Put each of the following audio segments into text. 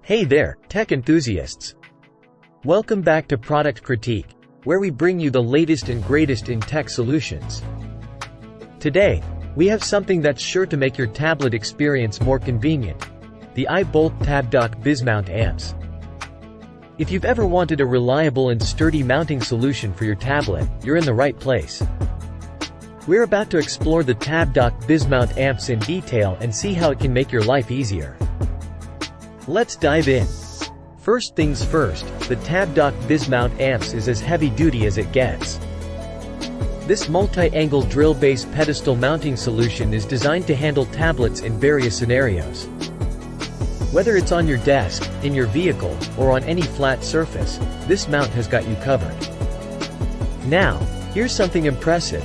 Hey there, tech enthusiasts! Welcome back to Product Critique, where we bring you the latest and greatest in tech solutions. Today, we have something that's sure to make your tablet experience more convenient: the iBOLT TabDock Bizmount amps. If you've ever wanted a reliable and sturdy mounting solution for your tablet, you're in the right place. We're about to explore the TabDock Bizmount amps in detail and see how it can make your life easier. Let's dive in. First things first, the TabDock Bizmount amps is as heavy-duty as it gets. This multi-angle drill-base pedestal mounting solution is designed to handle tablets in various scenarios. Whether it's on your desk, in your vehicle, or on any flat surface, this mount has got you covered. Now, here's something impressive.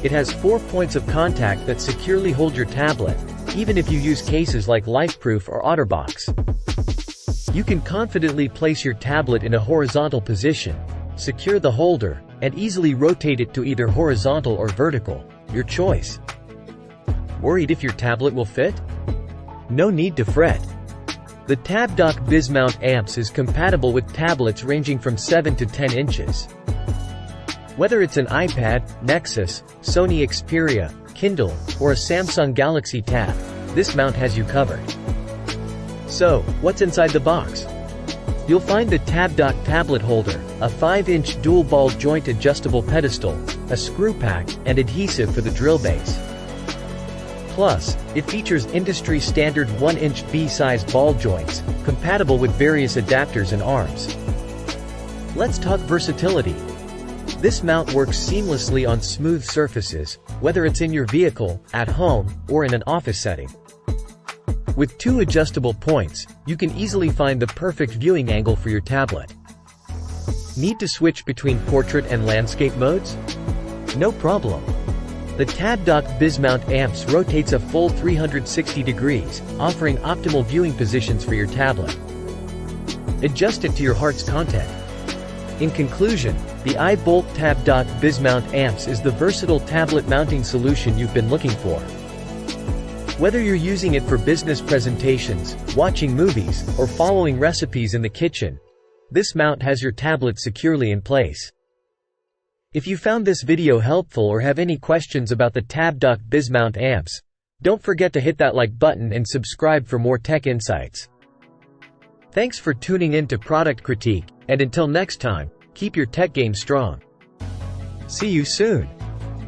It has 4 points of contact that securely hold your tablet, even if you use cases like LifeProof or OtterBox. You can confidently place your tablet in a horizontal position, secure the holder, and easily rotate it to either horizontal or vertical, your choice. Worried if your tablet will fit? No need to fret. The TabDock Bizmount amps is compatible with tablets ranging from 7 to 10 inches. Whether it's an iPad, Nexus, Sony Xperia, Kindle, or a Samsung Galaxy Tab, this mount has you covered. So, what's inside the box? You'll find the TabDock tablet holder, a 5-inch dual-ball joint adjustable pedestal, a screw pack, and adhesive for the drill base. Plus, it features industry-standard 1-inch B-size ball joints, compatible with various adapters and arms. Let's talk versatility. This mount works seamlessly on smooth surfaces, whether it's in your vehicle, at home, or in an office setting. With 2 adjustable points, you can easily find the perfect viewing angle for your tablet. Need to switch between portrait and landscape modes? No problem. The TabDock Bizmount amps rotates a full 360 degrees, offering optimal viewing positions for your tablet. Adjust it to your heart's content. In conclusion, the iBOLT TabDock Bizmount amps is the versatile tablet mounting solution you've been looking for. Whether you're using it for business presentations, watching movies, or following recipes in the kitchen, this mount has your tablet securely in place. If you found this video helpful or have any questions about the TabDock Bizmount amps, don't forget to hit that like button and subscribe for more tech insights. Thanks for tuning in to Product Critique, and until next time, keep your tech game strong. See you soon.